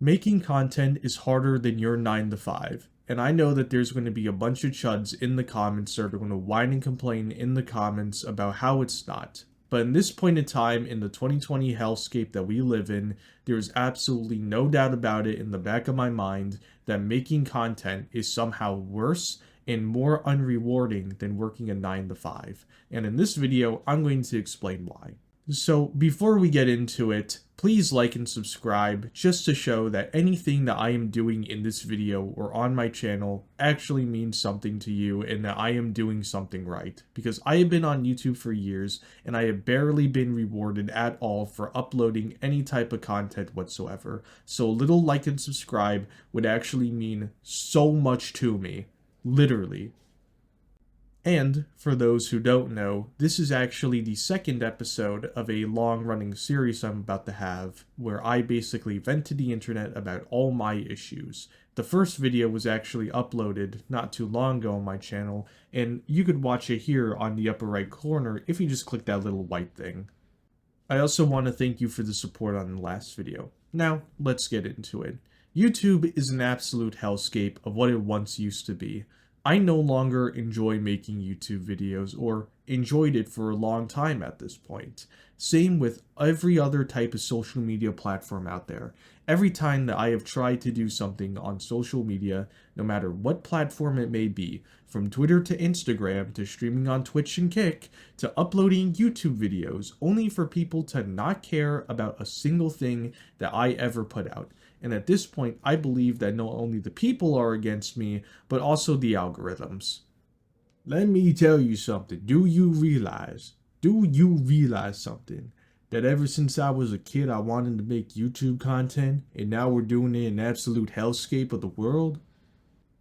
Making content is harder than your 9 to 5. And I know that there's going to be a bunch of chuds in the comments that are going to whine and complain in the comments about how it's not. But in this point in time, in the 2020 hellscape that we live in, there's absolutely no doubt about it in the back of my mind that making content is somehow worse and more unrewarding than working a 9 to 5. And in this video, I'm going to explain why. So before we get into it, please like and subscribe just to show that anything that I am doing in this video or on my channel actually means something to you and that I am doing something right. Because I have been on YouTube for years and I have barely been rewarded at all for uploading any type of content whatsoever. So a little like and subscribe would actually mean so much to me. Literally. And, for those who don't know, this is actually the second episode of a long-running series I'm about to have, where I basically vent to the internet about all my issues. The first video was actually uploaded not too long ago on my channel, and you could watch it here on the upper right corner if you just click that little white thing. I also want to thank you for the support on the last video. Now, let's get into it. YouTube is an absolute hellscape of what it once used to be. I no longer enjoy making YouTube videos, or enjoyed it for a long time at this point. Same with every other type of social media platform out there. Every time that I have tried to do something on social media, no matter what platform it may be, from Twitter to Instagram to streaming on Twitch and Kick to uploading YouTube videos, only for people to not care about a single thing that I ever put out. And at this point, I believe that not only the people are against me, but also the algorithms. Let me tell you something. Do you realize something? That ever since I was a kid, I wanted to make YouTube content, and now we're doing it in absolute hellscape of the world?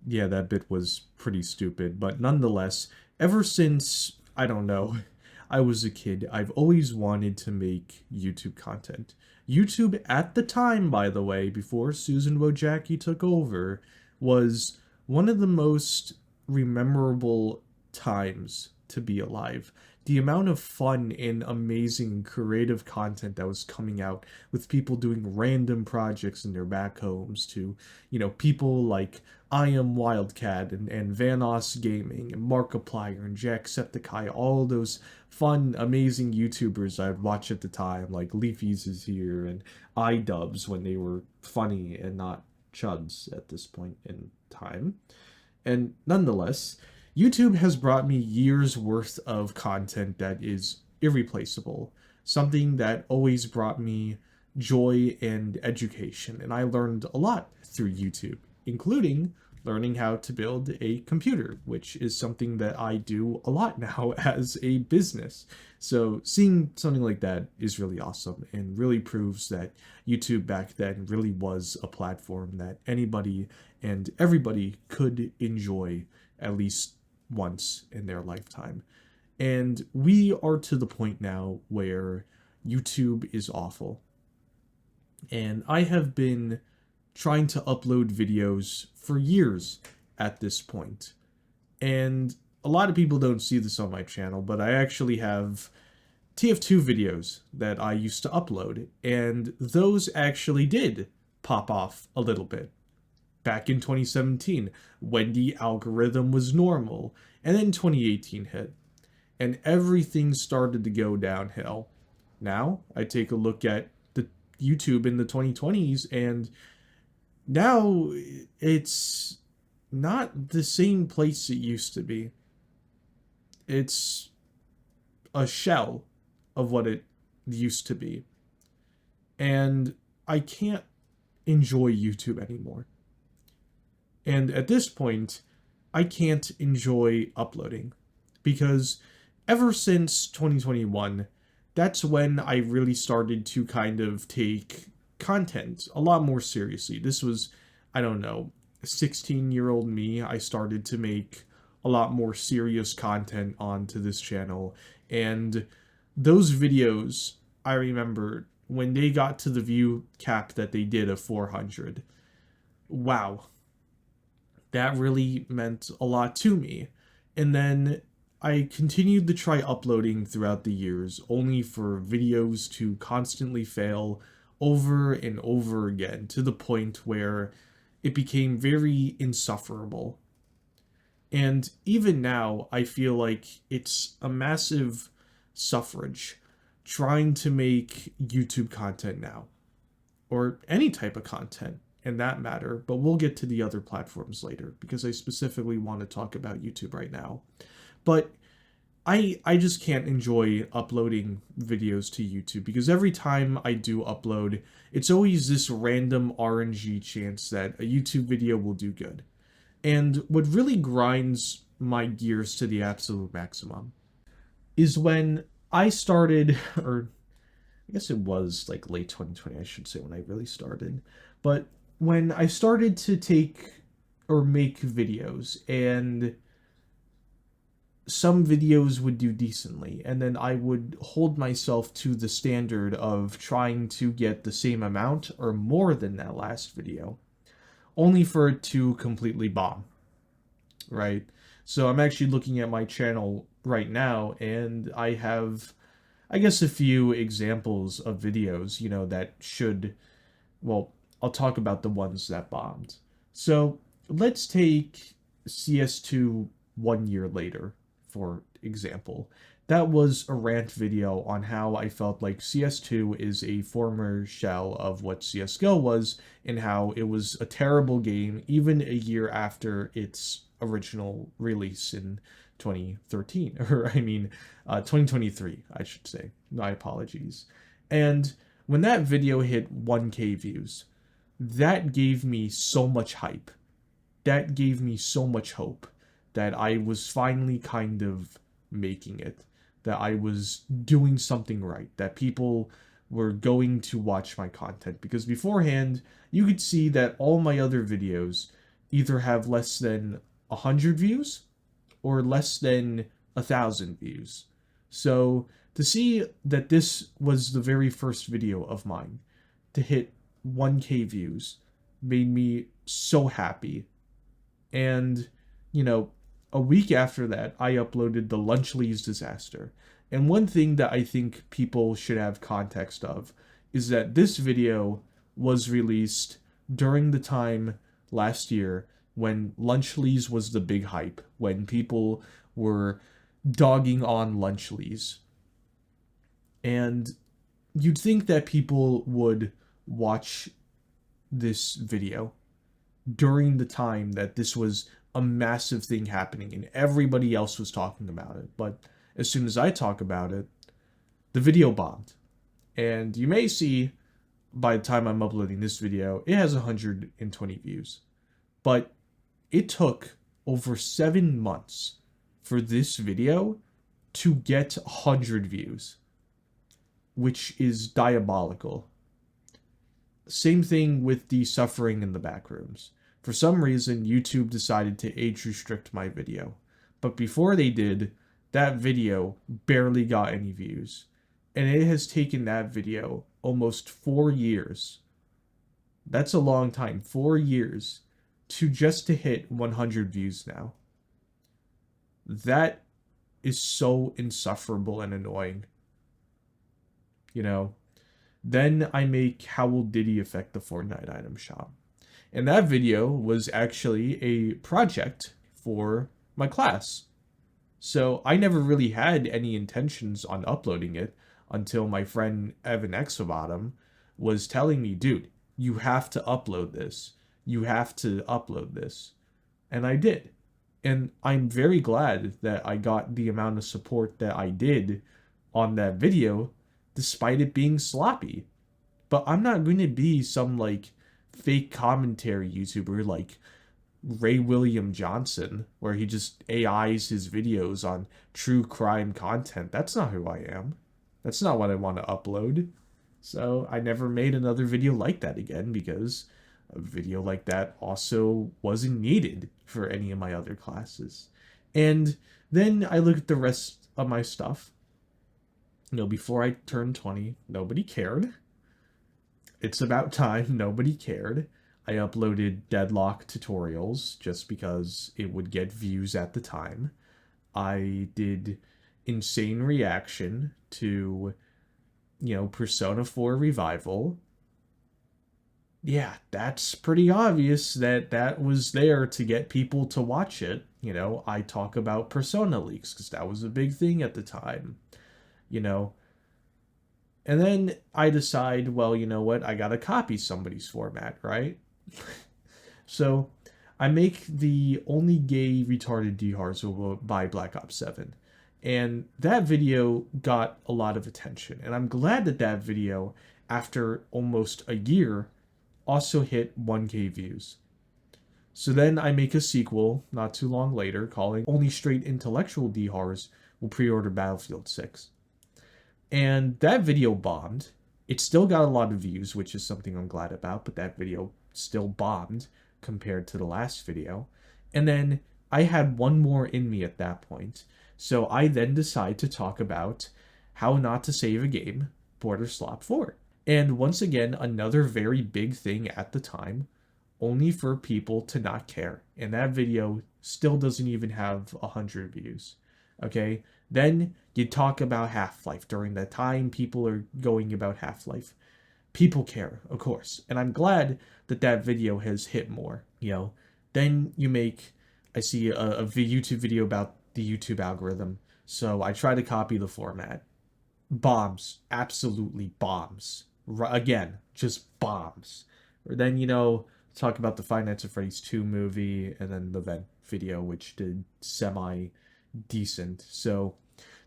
Yeah, that bit was pretty stupid, but nonetheless, ever since, I don't know, I was a kid, I've always wanted to make YouTube content. YouTube at the time, by the way, before Susan Wojcicki took over, was one of the most memorable times to be alive. The amount of fun and amazing creative content that was coming out with people doing random projects in their back homes to, people like I Am Wildcat and Vanoss Gaming and Markiplier and Jacksepticeye, all those fun, amazing YouTubers I'd watch at the time, like Leafy's is here and iDubbbz when they were funny and not chuds at this point in time. And nonetheless, YouTube has brought me years worth of content that is irreplaceable, something that always brought me joy and education, and I learned a lot through YouTube, including learning how to build a computer, which is something that I do a lot now as a business. So seeing something like that is really awesome and really proves that YouTube back then really was a platform that anybody and everybody could enjoy at least once in their lifetime. And we are to the point now where YouTube is awful. And I have been trying to upload videos for years at this point. And a lot of people don't see this on my channel, but I actually have TF2 videos that I used to upload, and those actually did pop off a little bit. Back in 2017, when the algorithm was normal, and then 2018 hit, and everything started to go downhill. Now, I take a look at the YouTube in the 2020s, and now it's not the same place it used to be. It's a shell of what it used to be. And I can't enjoy YouTube anymore. And at this point, I can't enjoy uploading, because ever since 2021, that's when I really started to kind of take content a lot more seriously. This was, I don't know, 16-year-old me. I started to make a lot more serious content onto this channel, and those videos, I remember when they got to the view cap that they did of 400. Wow. That really meant a lot to me. And then I continued to try uploading throughout the years, only for videos to constantly fail, over and over again to the point where it became very insufferable. And even now, I feel like it's a massive suffrage trying to make YouTube content now, or any type of content in that matter, but we'll get to the other platforms later because I specifically want to talk about YouTube right now. But I just can't enjoy uploading videos to YouTube because every time I do upload, it's always this random RNG chance that a YouTube video will do good. And what really grinds my gears to the absolute maximum is when I started, or I guess it was like late 2020, I should say, when I really started. But when I started to take or make videos, and some videos would do decently, and then I would hold myself to the standard of trying to get the same amount or more than that last video, only for it to completely bomb, right? So I'm actually looking at my channel right now, and I have, I guess, a few examples of videos, that should, well, I'll talk about the ones that bombed. So let's take CS2 1 year later, for example. That was a rant video on how I felt like CS2 is a former shell of what CSGO was, and how it was a terrible game even a year after its original release in 2013, or 2023, I should say. My apologies. And when that video hit 1K views, that gave me so much hype. That gave me so much hope that I was finally kind of making it, that I was doing something right, that people were going to watch my content. Because beforehand, you could see that all my other videos either have less than 100 views or less than 1,000 views. So to see that this was the very first video of mine to hit 1K views made me so happy. And, a week after that, I uploaded the Lunchleys disaster. And one thing that I think people should have context of is that this video was released during the time last year when Lunchleys was the big hype, when people were dogging on Lunchleys. And you'd think that people would watch this video during the time that this was a massive thing happening and everybody else was talking about it. But as soon as I talk about it, the video bombed. And you may see by the time I'm uploading this video, it has 120 views. But it took over 7 months for this video to get 100 views, which is diabolical. Same thing with the suffering in the backrooms. For some reason, YouTube decided to age restrict my video. But before they did, that video barely got any views. And it has taken that video almost 4 years. That's a long time, 4 years, to hit 100 views now. That is so insufferable and annoying. Then I make How Will Diddy Affect the Fortnite Item Shop. And that video was actually a project for my class. So I never really had any intentions on uploading it until my friend Evan Exobottom was telling me, dude, you have to upload this. You have to upload this. And I did. And I'm very glad that I got the amount of support that I did on that video, despite it being sloppy. But I'm not going to be some, fake commentary YouTuber like Ray William Johnson, where he just AIs his videos on true crime content. That's not who I am. That's not what I want to upload. So I never made another video like that again, because a video like that also wasn't needed for any of my other classes. And then I look at the rest of my stuff. Before I turned 20, nobody cared. It's About Time, nobody cared. I uploaded Deadlock tutorials just because it would get views at the time. I did Insane Reaction to, Persona 4 Revival. yeah, that's pretty obvious that that was there to get people to watch it. You know, I talk about Persona leaks because that was a big thing at the time, you know. And then I decide, well, you know what? I gotta copy somebody's format, right? So I make the only gay retarded DHARS who will buy Black Ops 7. And that video got a lot of attention. And I'm glad that that video, after almost a year, also hit 1K views. So then I make a sequel not too long later calling Only Straight Intellectual DHARS Will Pre-Order Battlefield 6. And that video bombed. It still got a lot of views, which is something I'm glad about, but that video still bombed compared to the last video. And then I had one more in me at that point. So I then decide to talk about how not to save a game, Border Slop 4. And once again, another very big thing at the time, only for people to not care. And that video still doesn't even have 100 views. Okay? Then you talk about Half-Life. During the time people are going about Half-Life, people care, of course. And I'm glad that that video has hit more, you know. Then you make, I see a YouTube video about the YouTube algorithm. So I try to copy the format. Bombs. Absolutely bombs. Again, just bombs. Or then, you know, talk about the Five Nights at Freddy's 2 movie and then the Vent video, which did semi decent. So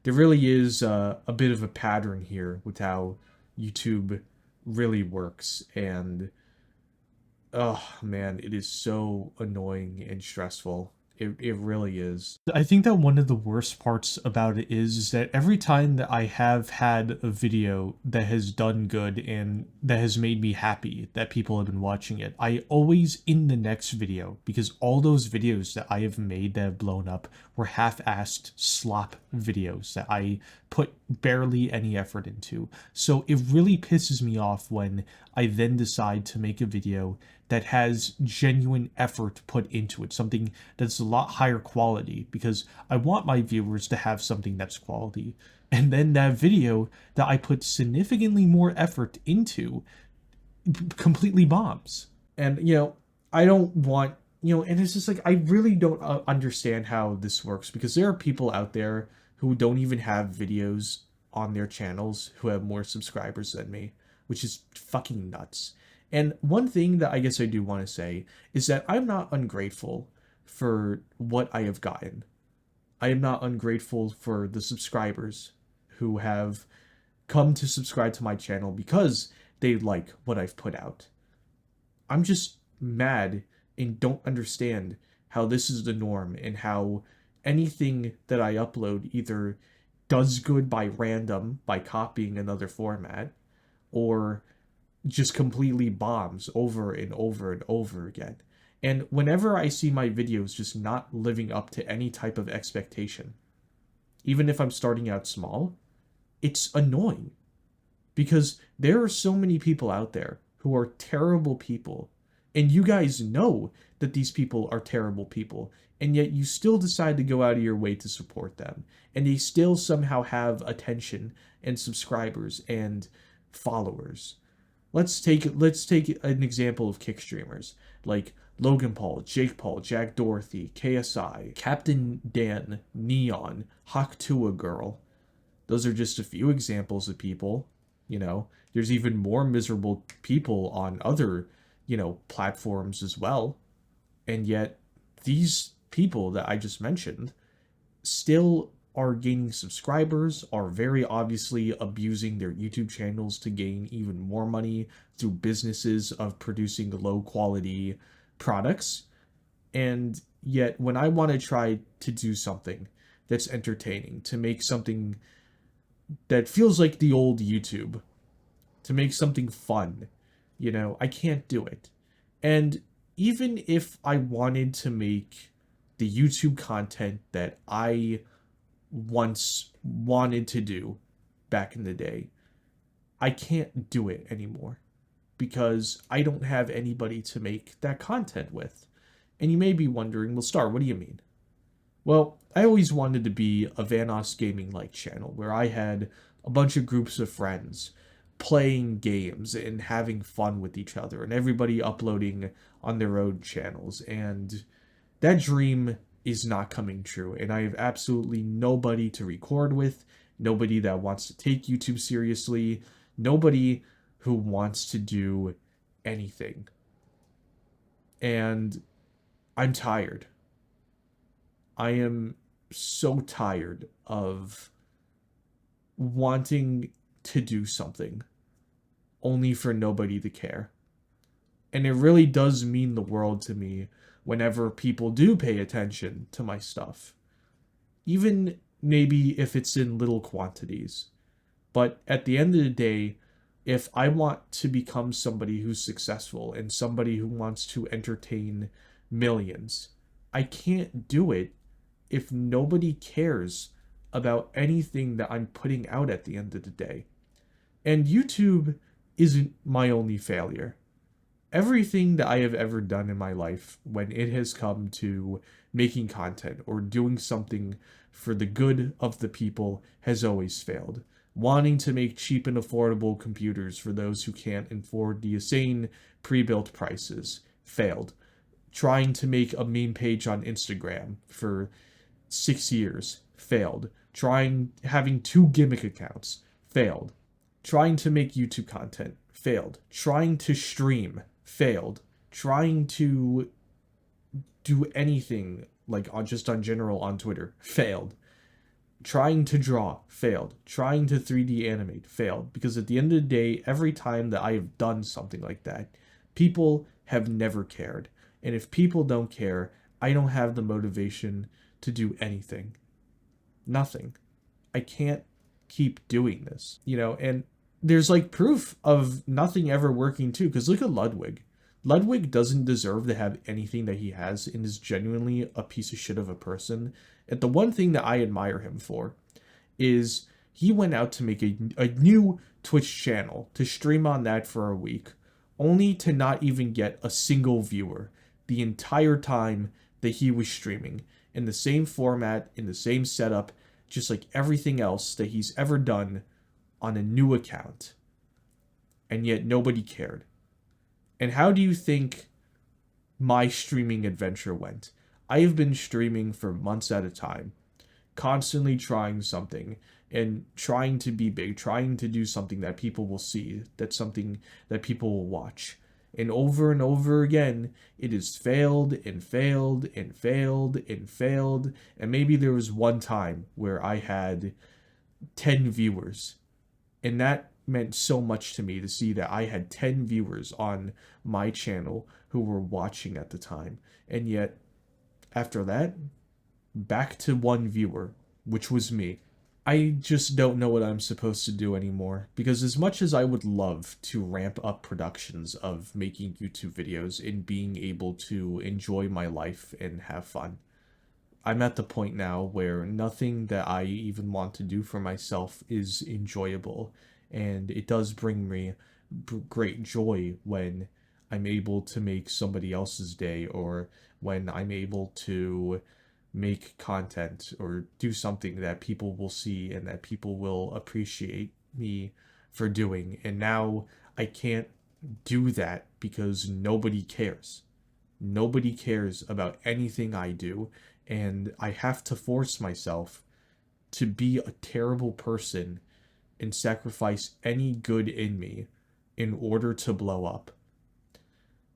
there really is a bit of a pattern here with how YouTube really works. And oh man, it is so annoying and stressful. It really is. I think that one of the worst parts about it is that every time that I have had a video that has done good and that has made me happy that people have been watching it, I always in the next video, because all those videos that I have made that have blown up were half-assed slop videos that I put barely any effort into. So it really pisses me off when I then decide to make a video that has genuine effort put into it, something that's a lot higher quality, because I want my viewers to have something that's quality. And then that video that I put significantly more effort into completely bombs. And, you know, I don't want, you know, and it's just like, I really don't understand how this works, because there are people out there who don't even have videos on their channels who have more subscribers than me, which is fucking nuts. And one thing that I guess I do want to say is that I'm not ungrateful for what I have gotten. I am not ungrateful for the subscribers who have come to subscribe to my channel because they like what I've put out. I'm just mad and don't understand how this is the norm and how anything that I upload either does good by random, by copying another format, or just completely bombs over and over and over again. And whenever I see my videos just not living up to any type of expectation, even if I'm starting out small, it's annoying. Because there are so many people out there who are terrible people, and you guys know that these people are terrible people, and yet you still decide to go out of your way to support them, and they still somehow have attention and subscribers and followers. Let's take an example of kick streamers like Logan Paul, Jake Paul, Jack Dorothy, KSI, Captain Dan, Neon, Hawk2a Girl. Those are just a few examples of people. You know, there's even more miserable people on other, you know, platforms as well. And yet these people that I just mentioned still are gaining subscribers, are very obviously abusing their YouTube channels to gain even more money through businesses of producing low quality products. And yet when I want to try to do something that's entertaining, to make something that feels like the old YouTube, to make something fun, you know, I can't do it. And even if I wanted to make the YouTube content that I once wanted to do back in the day, I can't do it anymore because I don't have anybody to make that content with. And you may be wondering, well, Star, what do you mean? Well, I always wanted to be a Vanoss Gaming like channel where I had a bunch of groups of friends playing games and having fun with each other and everybody uploading on their own channels. And that dream is not coming true. And I have absolutely nobody to record with, nobody that wants to take YouTube seriously, nobody who wants to do anything. And I'm tired. I am so tired of wanting to do something only for nobody to care. And it really does mean the world to me whenever people do pay attention to my stuff. Even maybe if it's in little quantities. But at the end of the day, if I want to become somebody who's successful and somebody who wants to entertain millions, I can't do it if nobody cares about anything that I'm putting out at the end of the day. And YouTube isn't my only failure. Everything that I have ever done in my life, when it has come to making content or doing something for the good of the people, has always failed. Wanting to make cheap and affordable computers for those who can't afford the insane pre-built prices, failed. Trying to make a meme page on Instagram for 6 years, failed. Having 2 gimmick accounts, failed. Trying to make YouTube content, failed. Trying to stream, failed. Trying to do anything like just on general on Twitter, failed. Trying to draw, failed. Trying to 3D animate, failed. Because at the end of the day, every time that I have done something like that, people have never cared. And if people don't care, I don't have the motivation to do anything. Nothing. I can't keep doing this, and there's like proof of nothing ever working too, because look at Ludwig. Ludwig doesn't deserve to have anything that he has and is genuinely a piece of shit of a person. And the one thing that I admire him for is he went out to make a new Twitch channel to stream on that for a week, only to not even get a single viewer the entire time that he was streaming, in the same format, in the same setup, just like everything else that he's ever done on a new account. And yet nobody cared. And how do you think my streaming adventure went? I have been streaming for months at a time, constantly trying something and trying to be big, trying to do something that people will see, that's something that people will watch. And over again, it has failed and failed and failed and failed. And maybe there was one time where I had 10 viewers. And that meant so much to me to see that I had 10 viewers on my channel who were watching at the time. And yet, after that, back to 1 viewer, which was me. I just don't know what I'm supposed to do anymore, because as much as I would love to ramp up productions of making YouTube videos and being able to enjoy my life and have fun, I'm at the point now where nothing that I even want to do for myself is enjoyable, and it does bring me great joy when I'm able to make somebody else's day, or when I'm able to make content or do something that people will see and that people will appreciate me for doing. And now I can't do that because nobody cares. Nobody cares about anything I do, and I have to force myself to be a terrible person and sacrifice any good in me in order to blow up.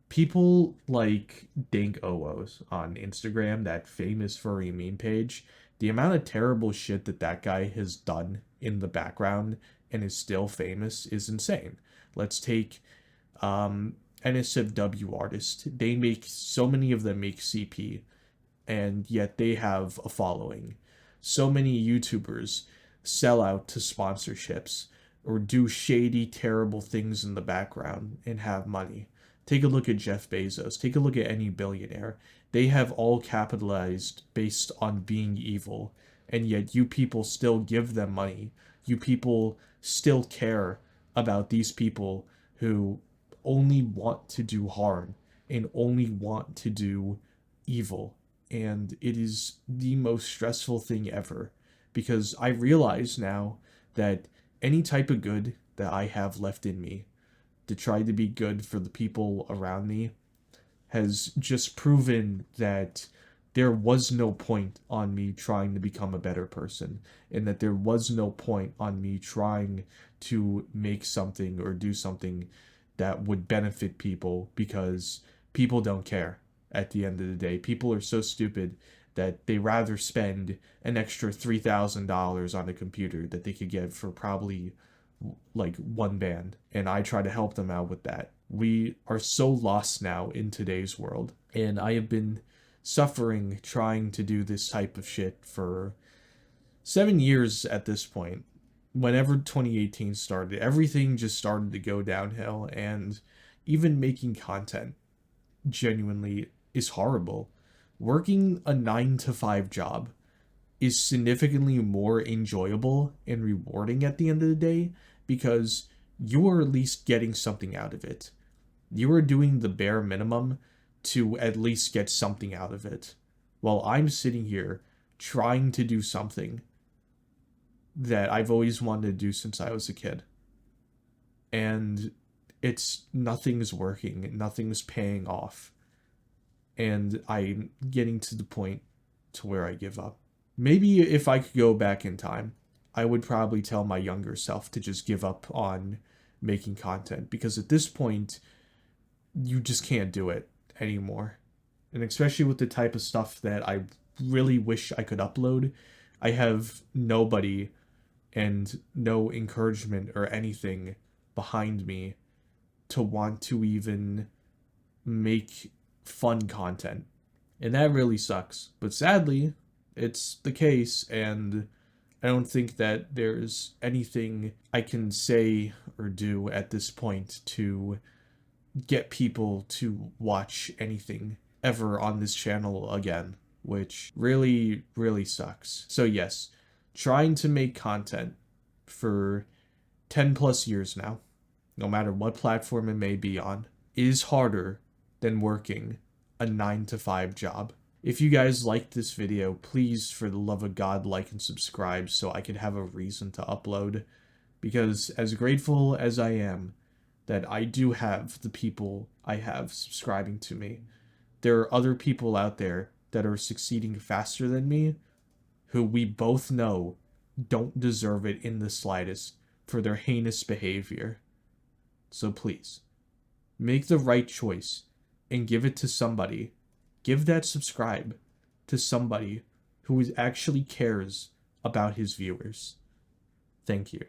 People like Dank Owos on Instagram, that famous furry meme page, the amount of terrible shit that guy has done in the background and is still famous is insane. Let's take NSFW artists. They make, so many of them make CP, and yet they have a following. So many YouTubers sell out to sponsorships or do shady, terrible things in the background and have money. Take a look at Jeff Bezos. Take a look at any billionaire. They have all capitalized based on being evil, and yet you people still give them money. You people still care about these people who only want to do harm and only want to do evil. And it is the most stressful thing ever, because I realize now that any type of good that I have left in me to try to be good for the people around me has just proven that there was no point on me trying to become a better person, and that there was no point on me trying to make something or do something that would benefit people, because people don't care at the end of the day. People are so stupid that they rather spend an extra $3,000 on a computer that they could get for probably like one band, and I try to help them out with that. We are so lost now in today's world, and I have been suffering trying to do this type of shit for 7 years at this point. Whenever 2018 started, everything just started to go downhill, and even making content genuinely is horrible. Working a 9 to 5 job is significantly more enjoyable and rewarding at the end of the day, because you are at least getting something out of it. You are doing the bare minimum to at least get something out of it, while I'm sitting here trying to do something that I've always wanted to do since I was a kid. And nothing's working, nothing's paying off. And I'm getting to the point to where I give up. Maybe if I could go back in time, I would probably tell my younger self to just give up on making content, because at this point, you just can't do it anymore. And especially with the type of stuff that I really wish I could upload, I have nobody and no encouragement or anything behind me to want to even make fun content. And that really sucks. But sadly, it's the case, and I don't think that there's anything I can say or do at this point to get people to watch anything ever on this channel again, which really, really sucks. So yes, trying to make content for 10 plus years now, no matter what platform it may be on, is harder than working a 9 to 5 job. If you guys liked this video, please, for the love of God, like and subscribe so I could have a reason to upload. Because as grateful as I am that I do have the people I have subscribing to me, there are other people out there that are succeeding faster than me, who we both know don't deserve it in the slightest for their heinous behavior. So please, make the right choice and give it to somebody. Give that subscribe to somebody who actually cares about his viewers. Thank you.